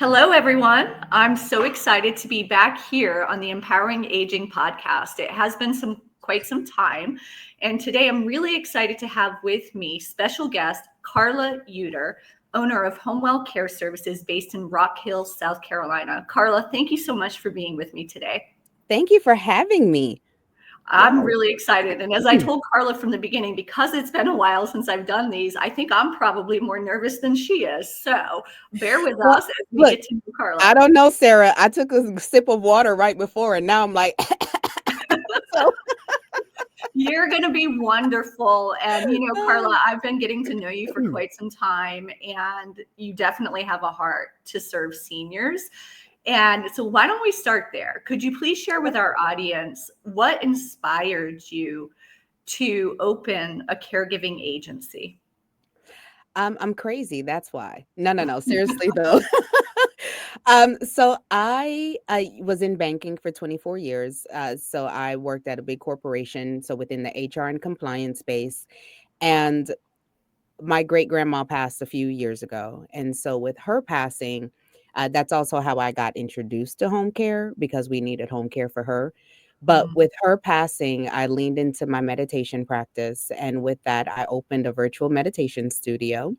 Hello, everyone. I'm so excited to be back here on the Empowering Aging podcast. It has been quite some time, and today I'm really excited to have with me special guest Carla Uter, owner of HomeWell Care Services based in Rock Hill, South Carolina. Carla, thank you so much for being with me today. Thank you for having me. I'm really excited. And as I told Carla from the beginning, because it's been a while since I've done these, I think I'm probably more nervous than she is. So bear with Well, us as we look, get to know Carla. I don't know, Sarah. I took a sip of water right before, and now I'm like, so. You're going to be wonderful. And, Carla, I've been getting to know you for quite some time, and you definitely have a heart to serve seniors. And so why don't we start there? Could you please share with our audience what inspired you to open a caregiving agency? I'm crazy. That's why. No. Seriously though. So I was in banking for 24 years. So I worked at a big corporation, so within the HR and compliance space. And my great grandma passed a few years ago, and so with her passing, that's also how I got introduced to home care because we needed home care for her. But with her passing, I leaned into my meditation practice, and with that, I opened a virtual meditation studio,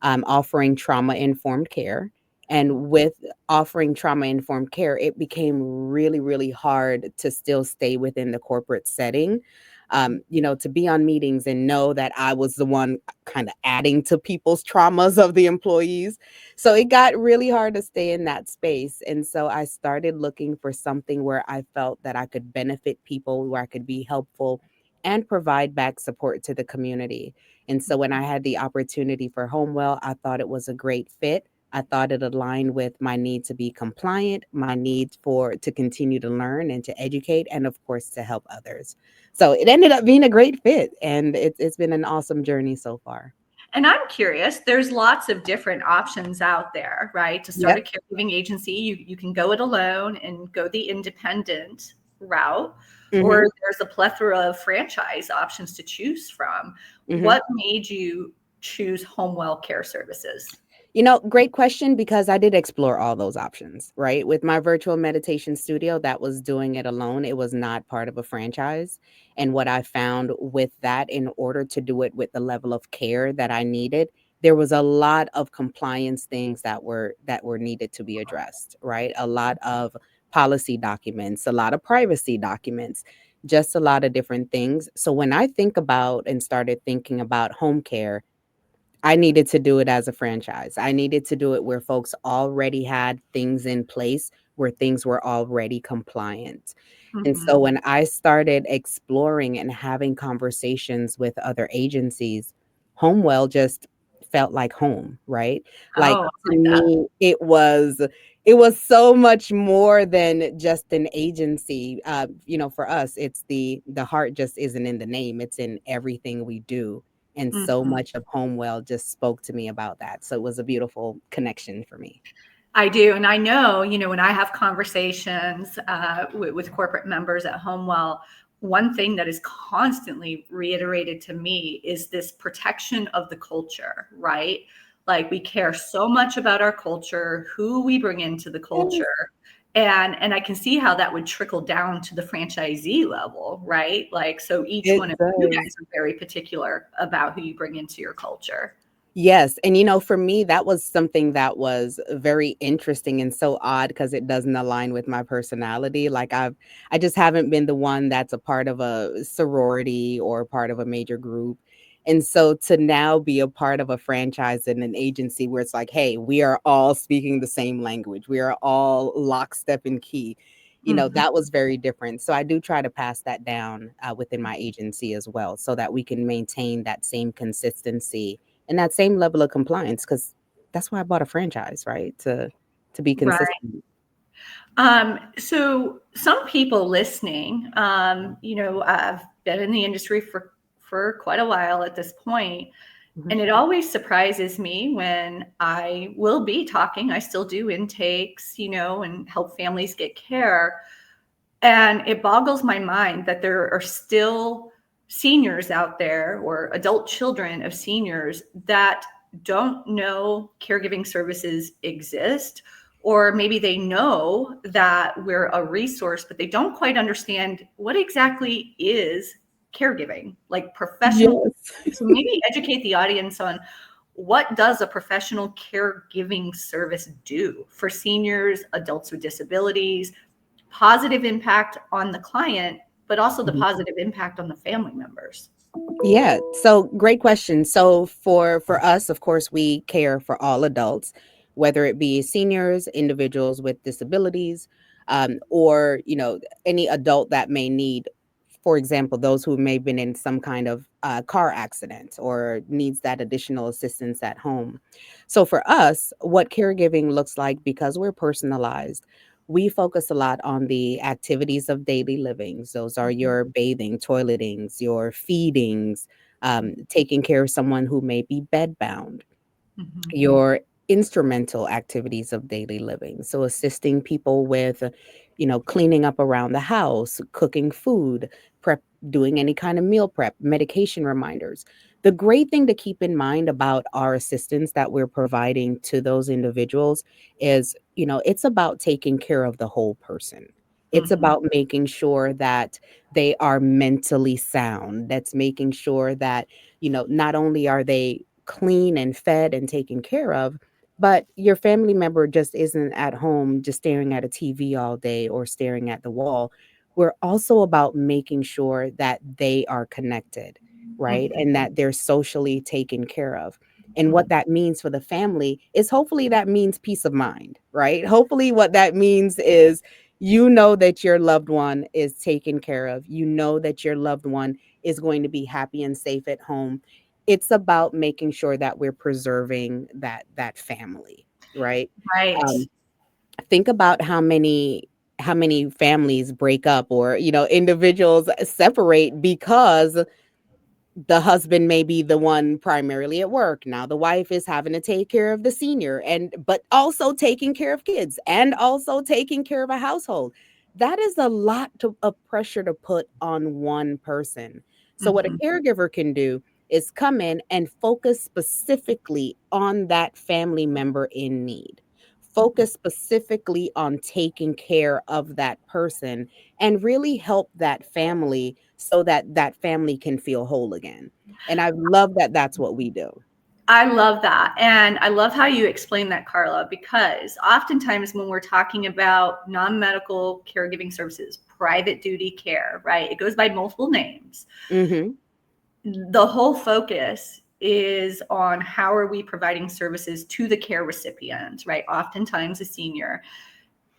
offering trauma informed care. And with offering trauma informed care, it became really, really hard to still stay within the corporate setting. To be on meetings and know that I was the one kind of adding to people's traumas of the employees. So it got really hard to stay in that space. And so I started looking for something where I felt that I could benefit people, where I could be helpful and provide back support to the community. And so when I had the opportunity for HomeWell, I thought it was a great fit. I thought it aligned with my need to be compliant, my need to continue to learn and to educate, and of course to help others. So it ended up being a great fit, and it's been an awesome journey so far. And I'm curious, there's lots of different options out there, right? To start a Yep. caregiving agency, you can go it alone and go the independent route, or hmm there's a plethora of franchise options to choose from. hmm What made you choose HomeWell Care Services? Great question, because I did explore all those options, right? With my virtual meditation studio, that was doing it alone. It was not part of a franchise. And what I found with that, in order to do it with the level of care that I needed, there was a lot of compliance things that were needed to be addressed, right? A lot of policy documents, a lot of privacy documents, just a lot of different things. So when I think about and started thinking about home care, I needed to do it as a franchise. I needed to do it where folks already had things in place, where things were already compliant. And so Mhm. when I started exploring and having conversations with other agencies, Homewell just felt like home, right? Like, Oh, I to like that. me, it was so much more than just an agency. For us, it's the heart just isn't in the name, it's in everything we do. And so Mhm. much of Homewell just spoke to me about that. So it was a beautiful connection for me. I do. And I know, when I have conversations with corporate members at HomeWell, one thing that is constantly reiterated to me is this protection of the culture, right? Like, we care so much about our culture, who we bring into the Yes, culture. And I can see how that would trickle down to the franchisee level, right? Like, so each one it of you does. guys are very particular about who you bring into your culture. Yes, and for me, that was something that was very interesting and so odd because it doesn't align with my personality. Like, I just haven't been the one that's a part of a sorority or part of a major group. And so to now be a part of a franchise and an agency where it's like, hey, we are all speaking the same language. We are all lockstep and key. Mhm. That was very different. So I do try to pass that down within my agency as well, so that we can maintain that same consistency and that same level of compliance, because that's why I bought a franchise, right? To be Right. consistent. So some people listening, I've been in the industry for quite a while at this point, Mhm. and it always surprises me when I will be talking. I still do intakes, and help families get care. And it boggles my mind that there are still seniors out there, or adult children of seniors, that don't know caregiving services exist, or maybe they know that we're a resource, but they don't quite understand what exactly is caregiving, like professional. Yes. So maybe educate the audience on what does a professional caregiving service do for seniors, adults with disabilities, positive impact on the client, but also the Mhm. positive impact on the family members. Yeah, so great question. So for us, of course, we care for all adults, whether it be seniors, individuals with disabilities, or any adult that may need, for example, those who may have been in some kind of car accident or needs that additional assistance at home. So for us, what caregiving looks like, because we're personalized, we focus a lot on the activities of daily livings. Those are Mhm, your bathing, toiletings, your feedings, taking care of someone who may be bedbound, mhm, your instrumental activities of daily living. So assisting people with, cleaning up around the house, cooking food, prep, doing any kind of meal prep, medication reminders. The great thing to keep in mind about our assistance that we're providing to those individuals is, it's about taking care of the whole person. It's mhm, about making sure that they are mentally sound. That's making sure that, not only are they clean and fed and taken care of, but your family member just isn't at home just staring at a TV all day or staring at the wall. We're also about making sure that they are connected, right? mhm, And that they're socially taken care of. And mhm. what that means for the family is, hopefully that means peace of mind, right? Hopefully what that means is, that your loved one is taken care of. You know that your loved one is going to be happy and safe at home. It's about making sure that we're preserving that family, right? Right. Um, think about how many families break up, or individuals separate because the husband may be the one primarily at work. Now the wife is having to take care of the senior, and but also taking care of kids and also taking care of a household. That is a lot of pressure to put on one person. So what a Mhm, caregiver can do is come in and focus specifically on that family member in need. mhm. Focus specifically on taking care of that person and really help that family so that that family can feel whole again. And I love that that's what we do. I love that. And I love how you explain that, Carla, because oftentimes when we're talking about non medical caregiving services, private duty care, right, it goes by multiple names. Mhm. The whole focus is on how are we providing services to the care recipient, right? Oftentimes a senior.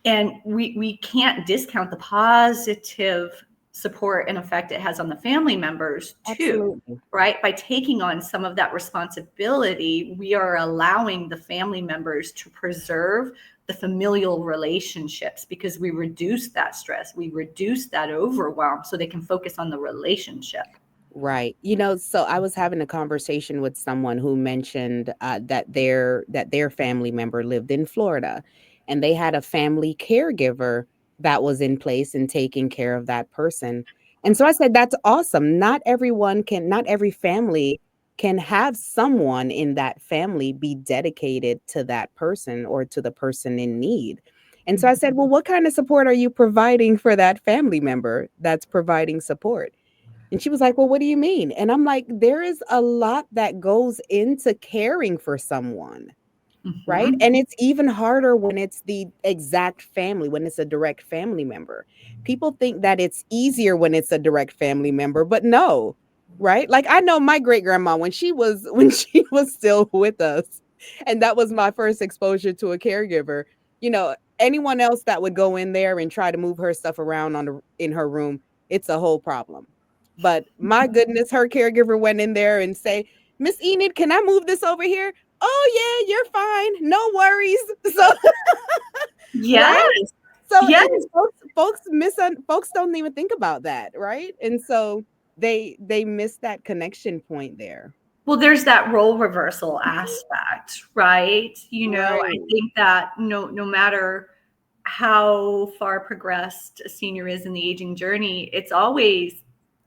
And we can't discount the positive support and effect it has on the family members too, Absolutely. right? By taking on some of that responsibility, we are allowing the family members to preserve the familial relationships because we reduce that stress, we reduce that overwhelm so they can focus on the relationship. Right. So I was having a conversation with someone who mentioned that their family member lived in Florida, and they had a family caregiver that was in place and taking care of that person. And so I said, that's awesome. Not every family can have someone in that family be dedicated to that person or to the person in need. And so I said, well, what kind of support are you providing for that family member that's providing support? And she was like, "Well, what do you mean?" And I'm like, "There is a lot that goes into caring for someone." Right? Mhm. And it's even harder when it's the exact family, when it's a direct family member. People think that it's easier when it's a direct family member, but no. Right? Like, I know my great grandma when she was when she was still with us, and that was my first exposure to a caregiver. Anyone else that would go in there and try to move her stuff around in her room, it's a whole problem. But my goodness, her caregiver went in there and say, "Miss Enid, can I move this over here?" "Oh, yeah, you're fine. No worries." So, right? Yes. So, Yes. and folks don't even think about that, right? And so they miss that connection point there. Well, there's that role reversal aspect, right? I Right. think that no matter how far progressed a senior is in the aging journey, it's always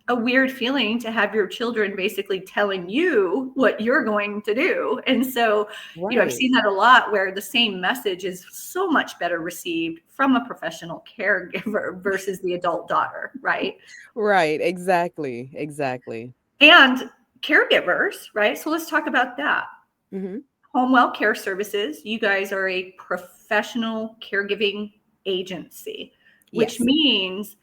a weird feeling to have your children basically telling you what you're going to do. And so, I've Right. seen that a lot where the same message is so much better received from a professional caregiver versus the adult daughter, right? Right. Exactly. Exactly. And caregivers, right? So let's talk about that. Hmm. HomeWell Care Services, you guys are a professional caregiving agency, which Yes. means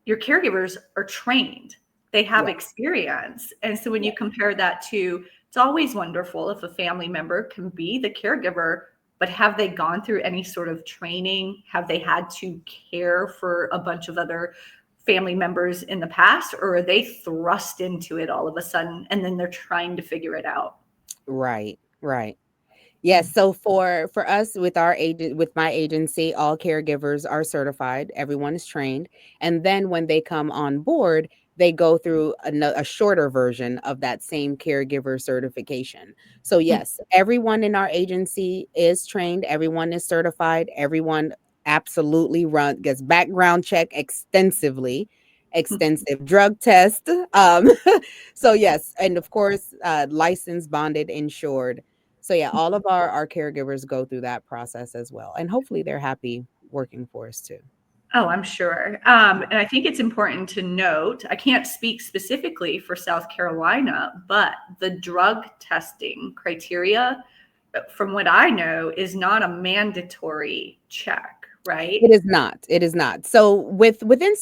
your caregivers are trained. They have Yes. experience. And so when you Yes. compare that to, it's always wonderful if a family member can be the caregiver, but have they gone through any sort of training? Have they had to care for a bunch of other family members in the past, or are they thrust into it all of a sudden and then they're trying to figure it out? Right. Right. Yes, so for us with our agent with my agency, all caregivers are certified, everyone is trained, and then when they come on board, they go through a shorter version of that same caregiver certification. So yes, everyone in our agency is trained, everyone is certified, everyone absolutely gets background check extensively, extensive drug test. So yes, and of course, licensed, bonded, insured. So yeah, all of our caregivers go through that process as well, and hopefully they're happy working for us too. Oh, I'm sure. And I think it's important to note, I can't speak specifically for South Carolina, but the drug testing criteria, from what I know, is not a mandatory check, right? It is not. It is not. So within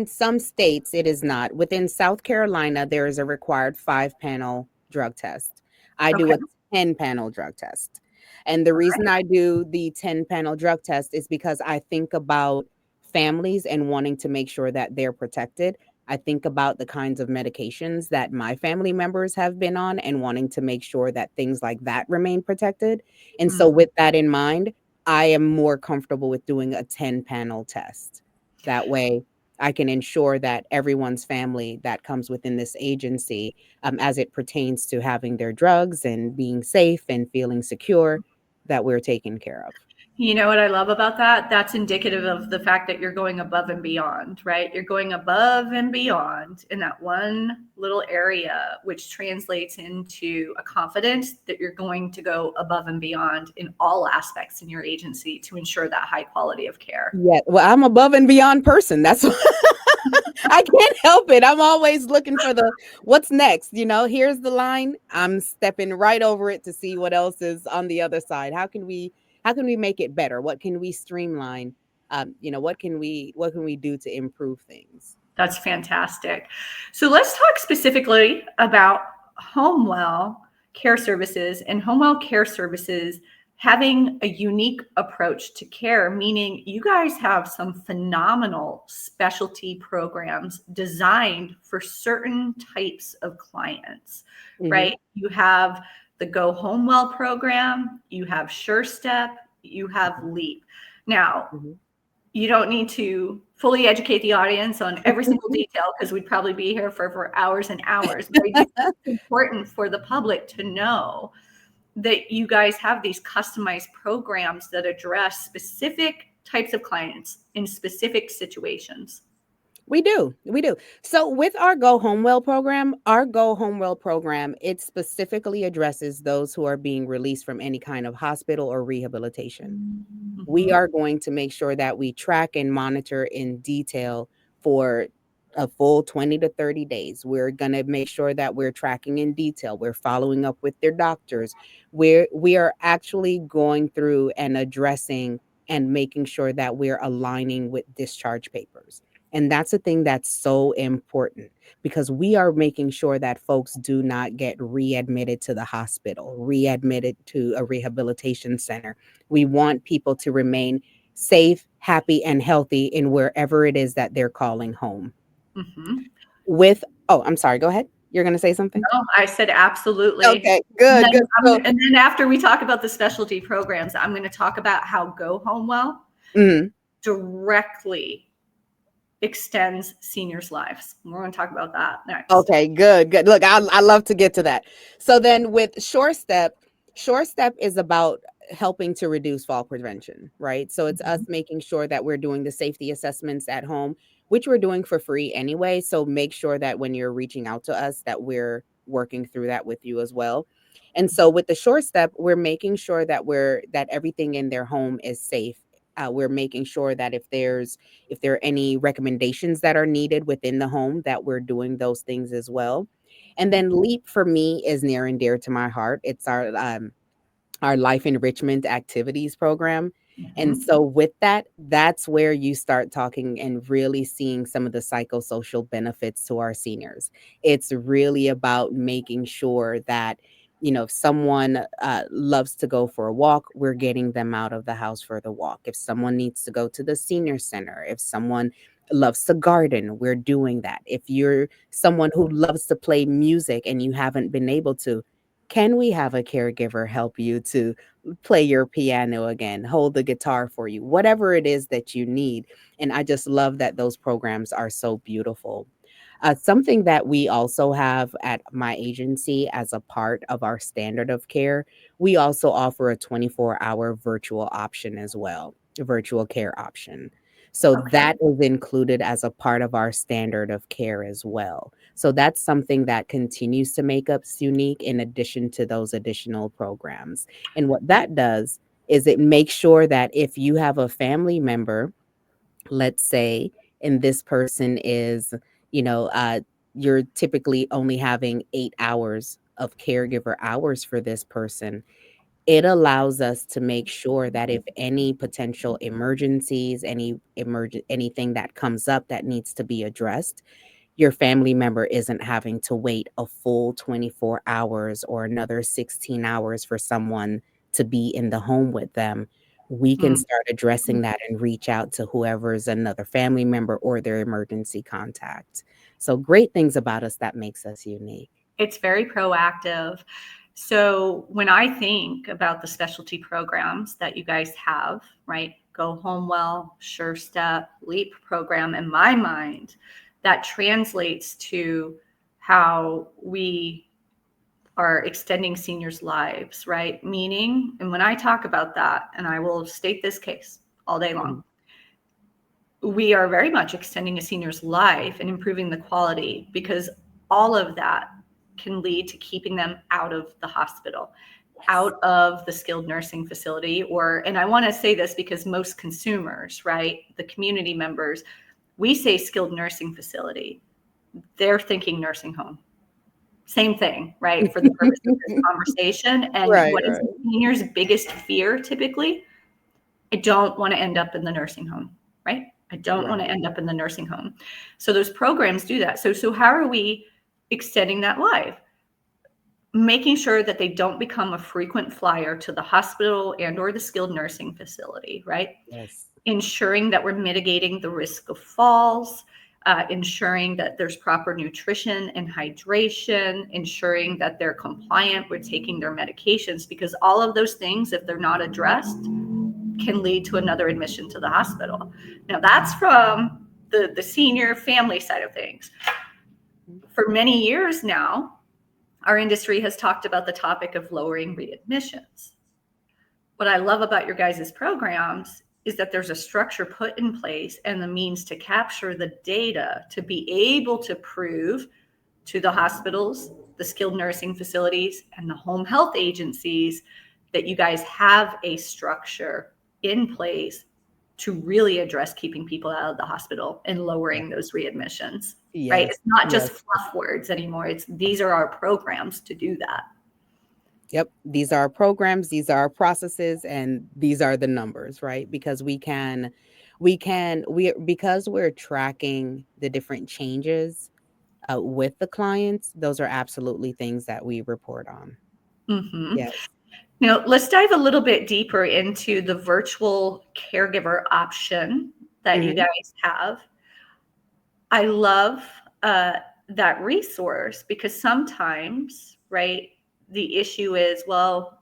some states, it is not. Within South Carolina, there is a required 5-panel drug test. I do Okay. a 10-panel drug test. And the reason I do the 10-panel drug test is because I think about families and wanting to make sure that they're protected. I think about the kinds of medications that my family members have been on and wanting to make sure that things like that remain protected. And so Mhm. with that in mind, I am more comfortable with doing a 10-panel test. That way, I can ensure that everyone's family that comes within this agency, as it pertains to having their drugs and being safe and feeling secure, that we're taken care of. You know what I love about that? That's indicative of the fact that you're going above and beyond, right? You're going above and beyond in that one little area, which translates into a confidence that you're going to go above and beyond in all aspects in your agency to ensure that high quality of care. Yeah, well, I'm above and beyond person. That's I can't help it. I'm always looking for the what's next. Here's the line. I'm stepping right over it to see what else is on the other side. How can we make it better? What can we streamline? What can we do to improve things? That's fantastic. So let's talk specifically about HomeWell Care Services and HomeWell Care Services having a unique approach to care, meaning you guys have some phenomenal specialty programs designed for certain types of clients, Hmm. right? You have the Go HomeWell program, you have Sure Step, you have Leap. Now, Hmm. you don't need to fully educate the audience on every single detail because we'd probably be here for hours and hours. But I do think it's important for the public to know that you guys have these customized programs that address specific types of clients in specific situations. We do. We do. So with our Go Home Well program, it specifically addresses those who are being released from any kind of hospital or rehabilitation. We Mhm. are going to make sure that we track and monitor in detail for a full 20 to 30 days. We're going to make sure that we're tracking in detail. We're following up with their doctors. We are actually going through and addressing and making sure that we're aligning with discharge papers. And that's a thing that's so important because we are making sure that folks do not get readmitted to the hospital, readmitted to a rehabilitation center. We want people to remain safe, happy, and healthy in wherever it is that they're calling home. Mhm. I'm sorry, go ahead. You're going to say something? No, I said absolutely. Okay, And good, then, good. So, and then after we talk about the specialty programs, I'm going to talk about how Go Home Well mhm. directly extends seniors' lives. We're going to talk about that next. Okay, good, good. Look, I love to get to that. So then with Sure Step is about helping to reduce fall prevention, right? So it's us Mhm. making sure that we're doing the safety assessments at home, which we're doing for free anyway. So make sure that when you're reaching out to us, that we're working through that with you as well. And so with the short step, we're making sure that everything in their home is safe. We're making sure that if there are any recommendations that are needed within the home, that we're doing those things as well. And then LEAP for me is near and dear to my heart. It's our life enrichment activities program. And Mhm. so with that, that's where you start talking and really seeing some of the psychosocial benefits to our seniors. It's really about making sure that, if someone loves to go for a walk, we're getting them out of the house for the walk. If someone needs to go to the senior center, if someone loves to garden, we're doing that. If you're someone who loves to play music and you haven't been able to, can we have a caregiver help you to play your piano again, hold the guitar for you, whatever it is that you need? And I just love that those programs are so beautiful. Something that we also have at my agency as a part of our standard of care, we also offer a 24-hour virtual option as well, a virtual care option. So Okay. that is included as a part of our standard of care as well. So that's something that continues to make us unique in addition to those additional programs. And what that does is it makes sure that if you have a family member, let's say, and this person is, you know, uh, you're typically only having 8 hours of caregiver hours for this person. It allows us to make sure that if any potential emergencies, anything that comes up that needs to be addressed, your family member isn't having to wait a full 24 hours or another 16 hours for someone to be in the home with them. We can Mm. start addressing that and reach out to whoever's another family member or their emergency contact. So great things about us that makes us unique. It's very proactive. So when I think about the specialty programs that you guys have, right? Go Home Well, Sure Step, LEAP program, in my mind, that translates to how we are extending seniors' lives, right? Meaning, and when I talk about that, and I will state this case all day long, Mhm. we are very much extending a senior's life and improving the quality, because all of that can lead to keeping them out of the hospital, Yes. out of the skilled nursing facility, or, and I want to say this because most consumers, right, the community members, we say skilled nursing facility, they're thinking nursing home. Same thing, right, for the purpose of this conversation. And Right, what is the right. senior's biggest fear typically? I don't want to end up in the nursing home, right? I don't want to Right. end up in the nursing home. So those programs do that. So how are we extending that life? Making sure that they don't become a frequent flyer to the hospital and or the skilled nursing facility, right? Yes. Ensuring that we're mitigating the risk of falls, ensuring that there's proper nutrition and hydration, ensuring that they're compliant with taking their medications, because all of those things, if they're not addressed, can lead to another admission to the hospital. Now, that's from the senior family side of things. For many years now, our industry has talked about the topic of lowering readmissions. What I love about your guys' programs is that there's a structure put in place and the means to capture the data to be able to prove to the hospitals, the skilled nursing facilities, and the home health agencies that you guys have a structure in place to really address keeping people out of the hospital and Yes. lowering those readmissions, right? Yes. It's not just Yes. fluff words anymore. It's these are our programs to do that. Yep, these are our programs, these are our processes, and these are the numbers, right? Because because we're tracking the different changes with the clients, those are absolutely things that we report on. Mm-hmm. Yes. Now, let's dive a little bit deeper into the virtual caregiver option that you Hmm. guys have. I love uh, that resource because sometimes, right, the issue is, well,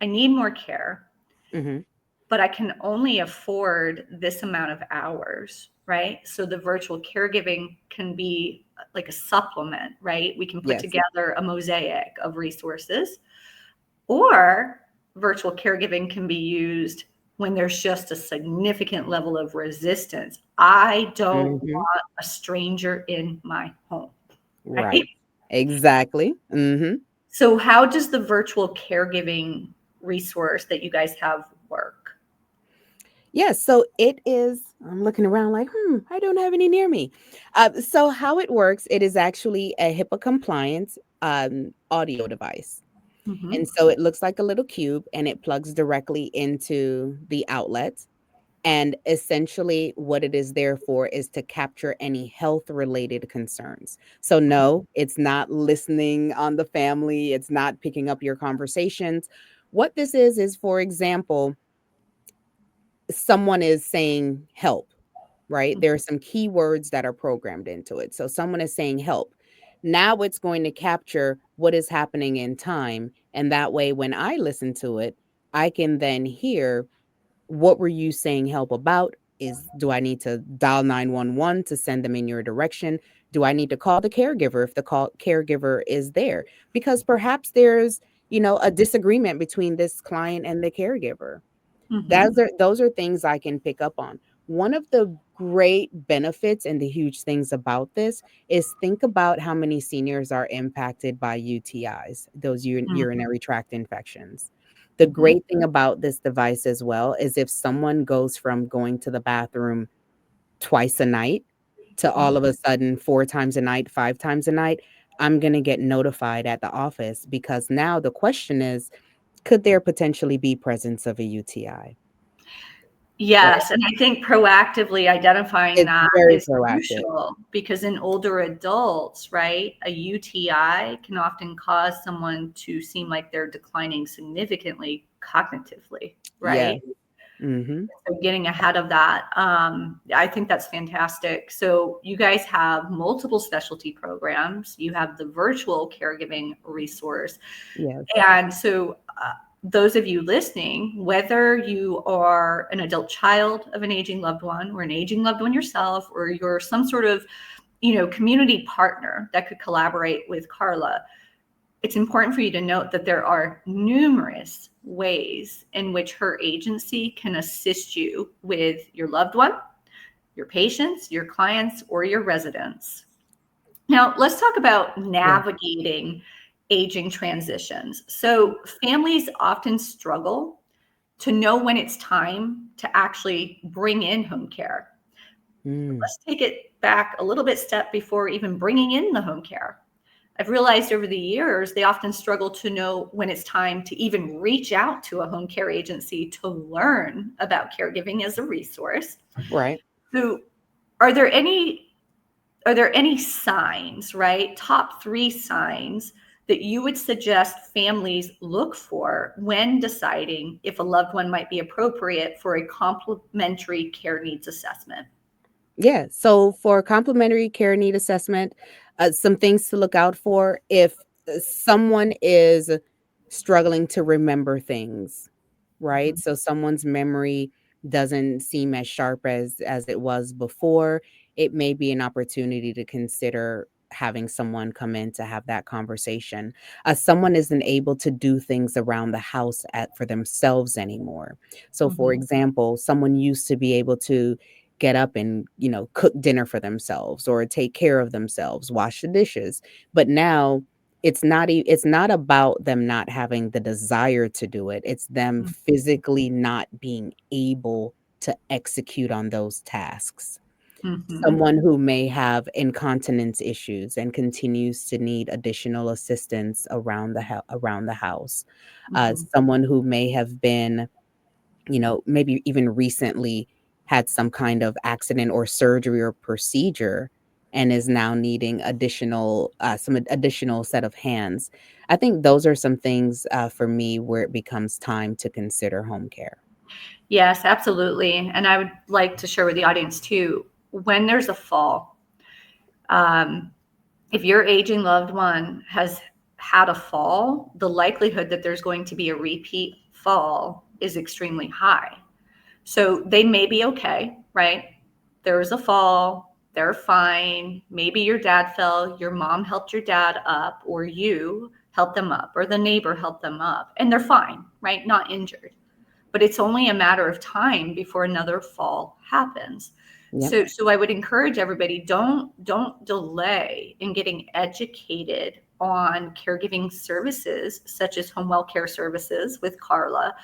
I need more care, Hmm. but I can only afford this amount of hours, right? So the virtual caregiving can be like a supplement, right? We can put Yes. together a mosaic of resources. Or virtual caregiving can be used when there's just a significant level of resistance. I don't Mhm. want a stranger in my home, right? Right. Exactly. Mhm. So how does the virtual caregiving resource that you guys have work? Yes, so it is. I'm looking around like, I don't have any near me. So how it works, it is actually a HIPAA compliant audio device. And Mhm, so it looks like a little cube and it plugs directly into the outlet. And essentially, what it is there for is to capture any health related concerns. So, no, it's not listening on the family, it's not picking up your conversations. What this is, for example, someone is saying help, right? mhm, There are some keywords that are programmed into it. So, someone is saying help. Now it's going to capture what is happening in time. And that way, when I listen to it, I can then hear what were you saying help about? Do I need to dial 911 to send them in your direction? Do I need to call the caregiver if the caregiver is there? Because perhaps there's, a disagreement between this client and the caregiver. mhm, Those are things I can pick up on. One of the great benefits and the huge things about this is think about how many seniors are impacted by UTIs, those mhm, urinary tract infections. The mhm, great thing about this device as well is if someone goes from going to the bathroom twice a night to all of mhm. a sudden 4 times a night, 5 times a night, I'm gonna get notified at the office because now the question is, could there potentially be presence of a UTI? Right? Yes, and I think proactively identifying It's that very is proactive. crucial because in older adults, right, a UTI can often cause someone to seem like they're declining significantly cognitively, right? Yes. Mhm. So getting ahead of that, I think that's fantastic. So you guys have multiple specialty programs. You have the virtual caregiving resource. Yes. And so, those of you listening, whether you are an adult child of an aging loved one or an aging loved one yourself, or you're some sort of, community partner that could collaborate with Carla, it's important for you to note that there are numerous ways in which her agency can assist you with your loved one, your patients, your clients, or your residents. Now, let's talk about Yeah. navigating aging transitions. So, families often struggle to know when it's time to actually bring in home care. Mm. Let's take it back a little bit step before even bringing in the home care. I've realized over the years, they often struggle to know when it's time to even reach out to a home care agency to learn about caregiving as a resource. Right. So, are there any are there any signs, right? Top 3 signs that you would suggest families look for when deciding if a loved one might be appropriate for a complementary care needs assessment? Yeah. So for complementary care need assessment, some things to look out for if someone is struggling to remember things, right? Mhm, So someone's memory doesn't seem as sharp as it was before. It may be an opportunity to consider having someone come in to have that conversation. Someone isn't able to do things around the house for themselves anymore. So, for mhm, example, someone used to be able to get up and cook dinner for themselves or take care of themselves, wash the dishes, but now it's not about them not having the desire to do it. It's them mhm, physically not being able to execute on those tasks. mhm, Someone who may have incontinence issues and continues to need additional assistance around the house. mhm. Someone who may have been, maybe even recently had some kind of accident or surgery or procedure and is now needing additional set of hands. I think those are some things for me where it becomes time to consider home care. Yes, absolutely. And I would like to share with the audience too, when there's a fall, um, if your aging loved one has had a fall, the likelihood that there's going to be a repeat fall is extremely high. So they may be okay, right? There was a fall, they're fine. Maybe your dad fell, your mom helped your dad up, or you helped them up, or the neighbor helped them up, and they're fine, right? Not injured. But it's only a matter of time before another fall happens. Yep. So I would encourage everybody, don't delay in getting educated on caregiving services such as HomeWell Care Services with Carla.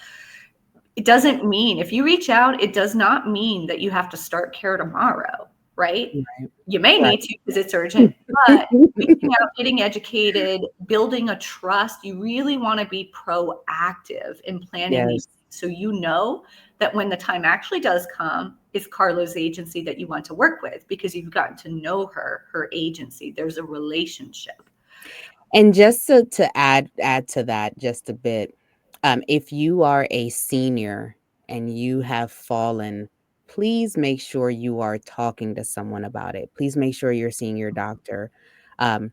It doesn't mean, if you reach out, it does not mean that you have to start care tomorrow, right? Right. You may Right. need to because it's urgent, but reaching out, getting educated, building a trust, you really want to be proactive in planning these Yes. so you know that when the time actually does come, it's Carla's agency that you want to work with because you've gotten to know her agency. There's a relationship. And just to add to that just a bit, if you are a senior and you have fallen, please make sure you are talking to someone about it. Please make sure you're seeing your doctor. Um,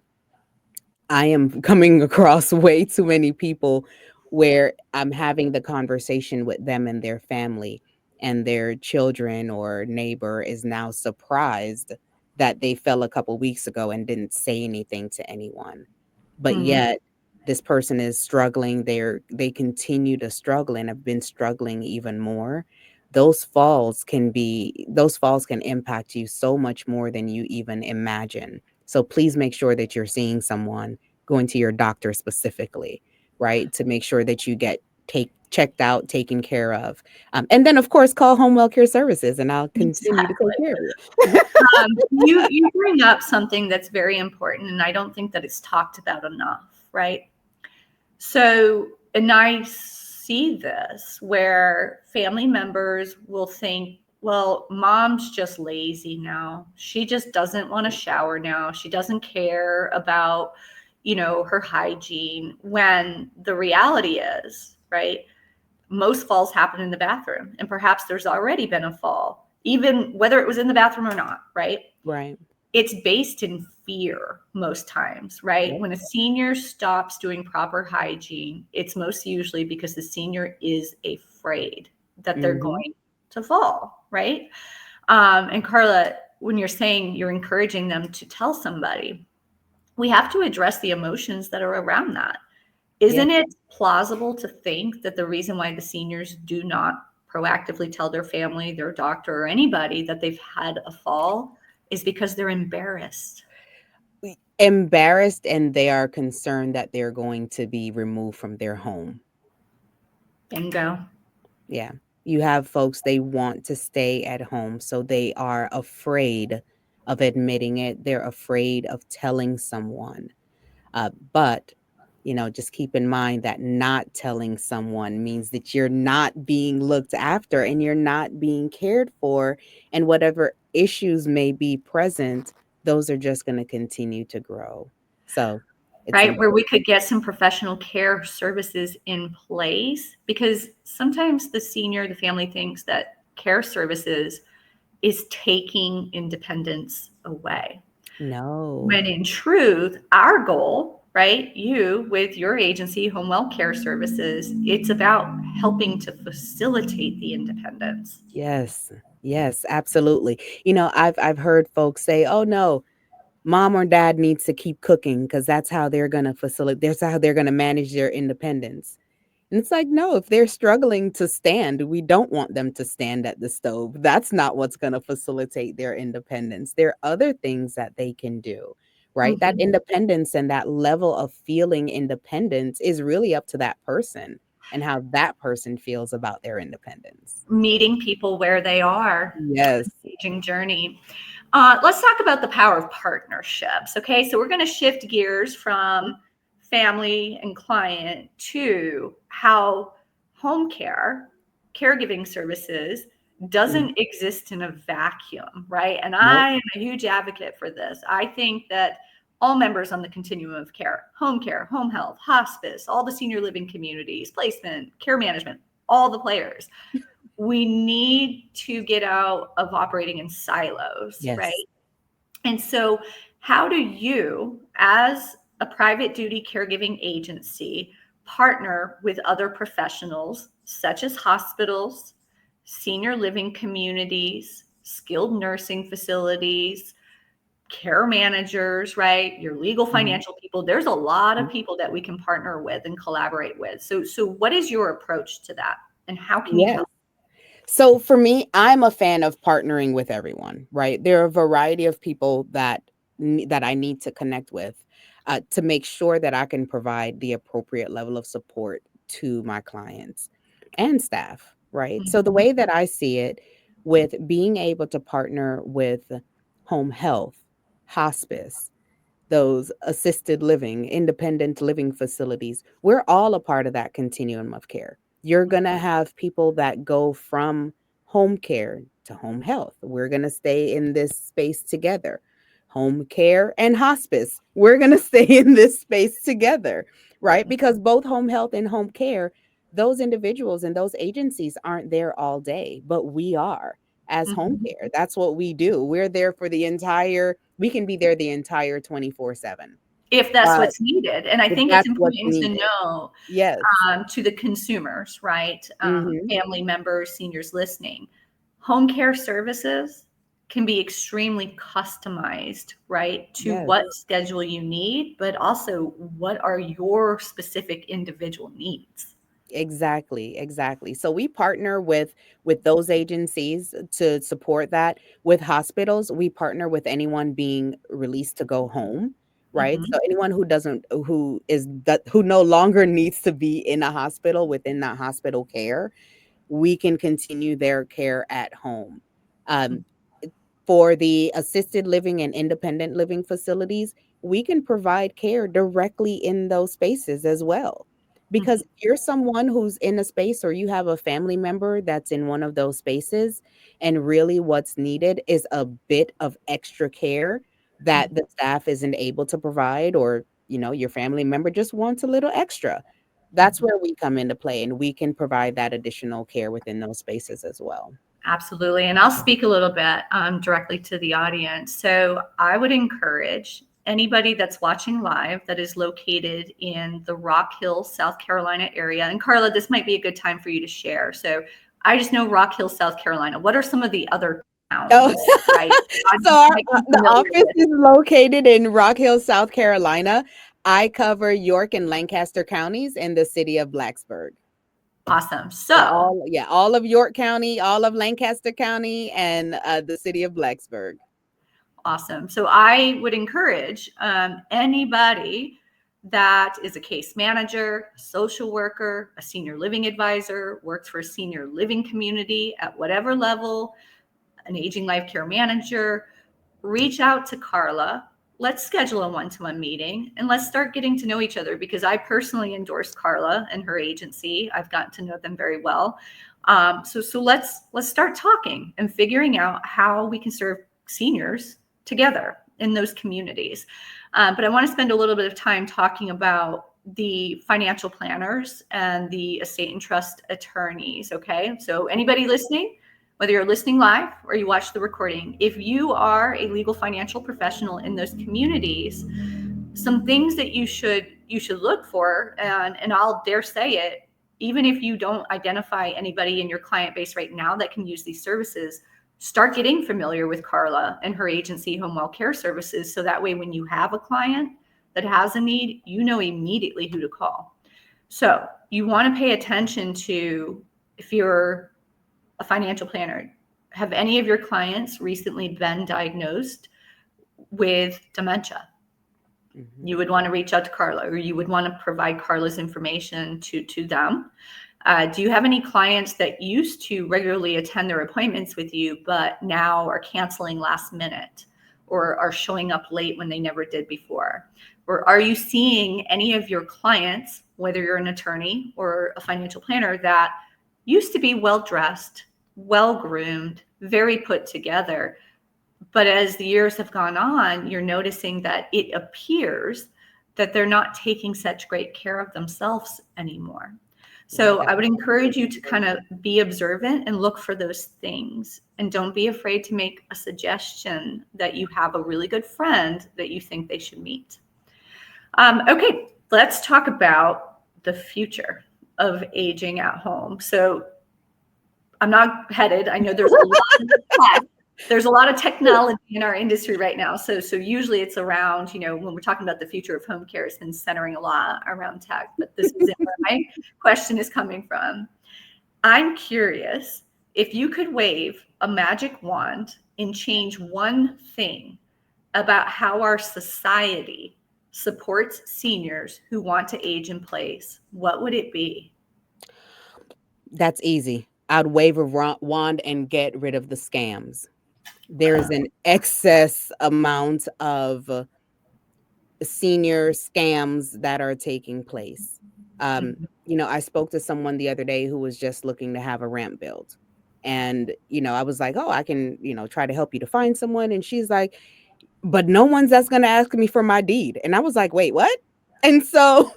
I am coming across way too many people where I'm having the conversation with them and their family, and their children or neighbor is now surprised that they fell a couple weeks ago and didn't say anything to anyone. But Mhm. yet this person is struggling, they continue to struggle and have been struggling even more. Those falls can impact you so much more than you even imagine. So please make sure that you're seeing someone, going to your doctor specifically, right? To make sure that you get take checked out, taken care of. And then of course call HomeWell Care Services and I'll continue to take Exactly. care of you. You bring up something that's very important, and I don't think that it's talked about enough, right? So, and I see this where family members will think, well, mom's just lazy now. She just doesn't want to shower now. She doesn't care about, her hygiene. When the reality is, right? Most falls happen in the bathroom, and perhaps there's already been a fall, even whether it was in the bathroom or not, right? Right. It's based in fear most times, right? Yep. When a senior stops doing proper hygiene, it's most usually because the senior is afraid that they're Mhm. going to fall, right? And Carla, when you're saying you're encouraging them to tell somebody, we have to address the emotions that are around that. Yes. Isn't it plausible to think that the reason why the seniors do not proactively tell their family, their doctor, or anybody that they've had a fall is because they're embarrassed? Embarrassed, and they are concerned that they're going to be removed from their home. Bingo. Yeah. You have folks, they want to stay at home, so they are afraid of admitting it. They're afraid of telling someone. But, just keep in mind that not telling someone means that you're not being looked after and you're not being cared for. And whatever issues may be present, those are just going to continue to grow. So it's Right? Where we important. could get some professional care services in place, because sometimes the family thinks that care services is taking independence away. No. When in truth, our goal, right, you with your agency, HomeWell Care Services, it's about helping to facilitate the independence. Yes. Yes, absolutely. I've heard folks say, "Oh no, mom or dad needs to keep cooking because that's how they're gonna facilitate. That's how they're gonna manage their independence." And it's like, no, if they're struggling to stand, we don't want them to stand at the stove. That's not what's going to facilitate their independence. There are other things that they can do, right? That Mhm. independence and that level of feeling independence is really up to that person and how that person feels about their independence. Meeting people where they are on Yes. the aging journey. Let's talk about the power of partnerships. Okay, so we're going to shift gears from family and client to how home care, caregiving services Mm. doesn't exist in a vacuum, right? And Nope. I am a huge advocate for this. I think that all members on the continuum of care, home health, hospice, all the senior living communities, placement, care management, all the players, we need to get out of operating in silos, right? Yes. And so, how do you, as a private duty caregiving agency, partner with other professionals such as hospitals, senior living communities, skilled nursing facilities, care managers, right? Your legal financial people. There's a lot of people that we can partner with and collaborate with. So what is your approach to that? And how can you Yes. help? So for me, I'm a fan of partnering with everyone, right? There are a variety of people that I need to connect with to make sure that I can provide the appropriate level of support to my clients and staff, right? So the Mhm, way that I see it, with being able to partner with home health, hospice, those assisted living, independent living facilities, we're all a part of that continuum of care. You're going to have people that go from home care to home health. We're going to stay in this space together. Home care and hospice, we're going to stay in this space together, right? Because both home health and home care, those individuals and those agencies aren't there all day, but we are as home mhm. care. That's what we do. We're there for the entire, we can be there the entire 24/7. If that's Uh, what's needed. And I if think it's that's what's important to needed. know, Yes. to the consumers, right? Mhm. Family members, seniors listening. Home care services can be extremely customized, right, to Yes. what schedule you need, but also what are your specific individual needs. Exactly, exactly. So we partner with those agencies to support that. With hospitals, we partner with anyone being released to go home, right? Mhm, So anyone who doesn't who is that who no longer needs to be in a hospital within that hospital care, we can continue their care at home. mm, Um, for the assisted living and independent living facilities, we can provide care directly in those spaces as well. Because mhm, if you're someone who's in a space or you have a family member that's in one of those spaces, and really what's needed is a bit of extra care that mhm, the staff isn't able to provide, or your family member just wants a little extra, that's mhm. where we come into play, and we can provide that additional care within those spaces as well. Absolutely. And I'll speak a little bit directly to the audience. So I would encourage anybody that's watching live that is located in the Rock Hill, South Carolina area. And Carla, this might be a good time for you to share. So I just know Rock Hill, South Carolina. What are some of the other Oh, towns, right? I so our might be the familiar office with. is located in Rock Hill, South Carolina. I cover York and Lancaster counties and the city of Blacksburg. Awesome. So So all of York County, all of Lancaster County, and the city of Blacksburg. awesome. So I would encourage anybody that is a case manager, a social worker, a senior living advisor, works for a senior living community at whatever level, an aging life care manager, reach out to Carla. Let's schedule a one-to-one meeting and let's start getting to know each other, because I personally endorse Carla and her agency. I've gotten to know them very well. So let's start talking and figuring out how we can serve seniors together in those communities. But I want to spend a little bit of time talking about the financial planners and the estate and trust attorneys. Okay, so anybody listening, whether you're listening live or you watch the recording, if you are a legal financial professional in those communities, some things that you should look for, and I'll dare say it, even if you don't identify anybody in your client base right now that can use these services, start getting familiar with Carla and her agency, HomeWell Care Services, so that way when you have a client that has a need, you know immediately who to call. So you want to pay attention to, if you're a financial planner, have any of your clients recently been diagnosed with dementia? Mhm. You would want to reach out to Carla, or you would want to provide Carla's information to them. Do you have any clients that used to regularly attend their appointments with you, but now are canceling last minute or are showing up late when they never did before? Or are you seeing any of your clients, whether you're an attorney or a financial planner, that used to be well dressed, well groomed, very put together, but as the years have gone on, you're noticing that it appears that they're not taking such great care of themselves anymore. Yeah, So I would encourage you to kind of be observant and look for those things. And don't be afraid to make a suggestion that you have a really good friend that you think they should meet. Okay, let's talk about the future of aging at home. So I'm not headed. I know there's a lot of there's a lot of technology in our industry right now. So usually it's around, when we're talking about the future of home care, it's been centering a lot around tech, but this isn't where my question is coming from. I'm curious, if you could wave a magic wand and change one thing about how our society supports seniors who want to age in place, what would it be? That's easy. I'd wave a wand and get rid of the scams. There's an excess amount of senior scams that are taking place. I spoke to someone the other day who was just looking to have a ramp built. And, I was like, oh, I can, try to help you to find someone. And she's like, but no one's that's going to ask me for my deed. And I was like, wait, what? And so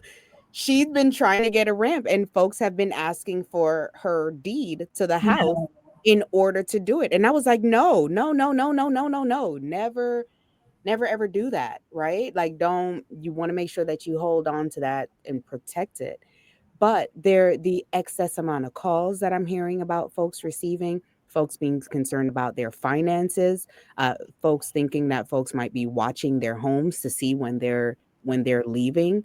she's been trying to get a ramp, and folks have been asking for her deed to the house No. in order to do it. And I was like, no, no, no, no, no, no, no, no. Never ever do that, right? Like, don't you want to make sure that you hold on to that and protect it. But the excess amount of calls that I'm hearing about folks receiving, folks being concerned about their finances, folks thinking that folks might be watching their homes to see when they're leaving.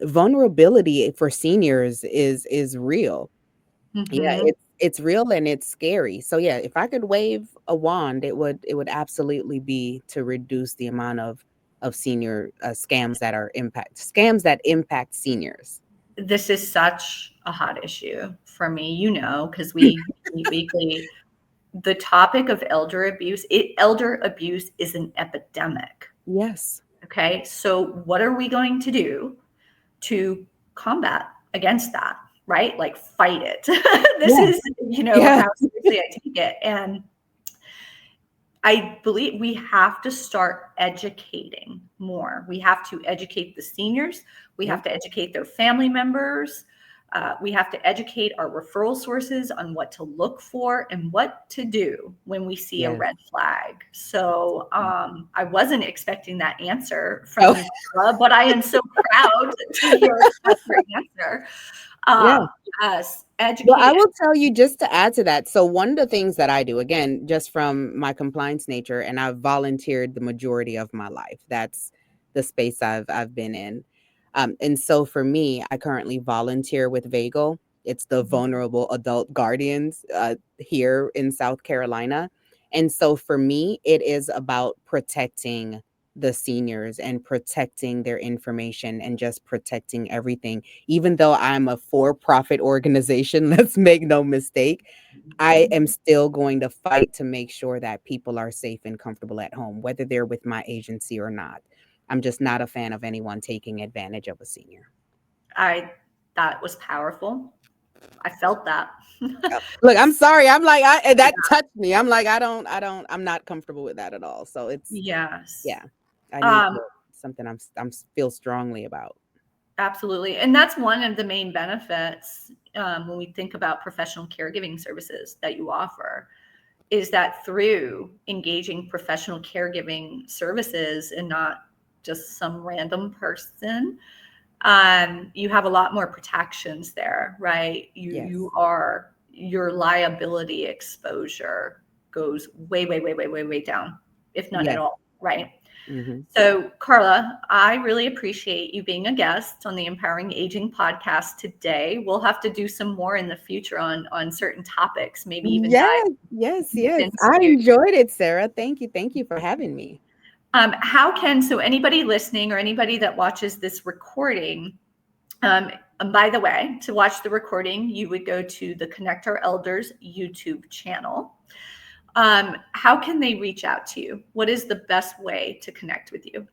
Vulnerability for seniors is real. Yeah, Mm-hmm. it's real and it's scary. So yeah, if I could wave a wand, it would absolutely be to reduce the amount of senior scams that impact seniors. This is such a hot issue for me, because we meet weekly. The topic of elder abuse is an epidemic. Yes. Okay. So what are we going to do to combat against that? Right? Like fight it. This Yeah. is, Yeah. how seriously I take it. And I believe we have to start educating more. We have to educate the seniors. We have to educate their family members. We have to educate our referral sources on what to look for and what to do when we see a Yes. red flag. So I wasn't expecting that answer Oh, from you, Carla, but I am so proud to hear your answer. yeah. Yes, Well, I educate. will tell you just to add to that. So one of the things that I do, again, just from my compliance nature, and I've volunteered the majority of my life. That's the space I've been in. And so for me, I currently volunteer with VAGL. It's the Vulnerable Adult Guardians here in South Carolina. And so for me, it is about protecting the seniors and protecting their information and just protecting everything. Even though I'm a for-profit organization, let's make no mistake, I am still going to fight to make sure that people are safe and comfortable at home, whether they're with my agency or not. I'm just not a fan of anyone taking advantage of a senior. That was powerful. I felt that. Look, I'm sorry. I'm like, that touched me. I'm like, I'm not comfortable with that at all. So it's, Yes. yeah, I need Um, to, something I'm feel strongly about. Absolutely. And that's one of the main benefits when we think about professional caregiving services that you offer, is that through engaging professional caregiving services and not just some random person, you have a lot more protections there, right? Yes. Your liability exposure goes way, way, way, way, way, way down, if none at Yes. all, right? Hmm. So, Carla, I really appreciate you being a guest on the Empowering Aging podcast today. We'll have to do some more in the future on certain topics, maybe even dive Yes, yes, deep yes. I into. enjoyed it, Sarah. Thank you. Thank you for having me. So anybody listening or anybody that watches this recording, and by the way, to watch the recording, you would go to the Connect Our Elders YouTube channel. How can they reach out to you? What is the best way to connect with you?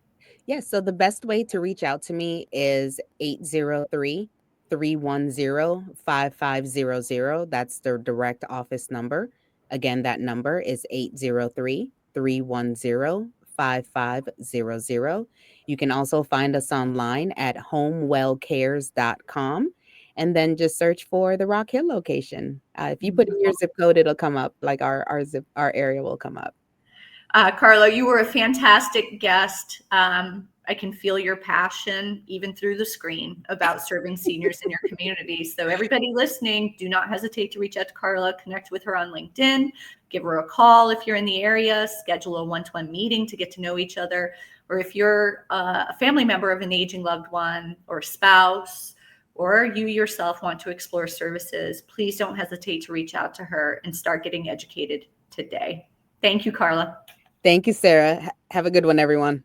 Yes, so the best way to reach out to me is 803-310-5500. That's the direct office number. Again, that number is 803-310-5500. You can also find us online at homewellcares.com, and then just search for the Rock Hill location. If you put in your zip code, it'll come up, like our area will come up. Carla, you were a fantastic guest. I can feel your passion, even through the screen, about serving seniors in your community. So everybody listening, do not hesitate to reach out to Carla, connect with her on LinkedIn, give her a call if you're in the area, schedule a one-to-one meeting to get to know each other. Or if you're a family member of an aging loved one or spouse, or you yourself want to explore services, please don't hesitate to reach out to her and start getting educated today. Thank you, Carla. Thank you, Sarah. Have a good one, everyone.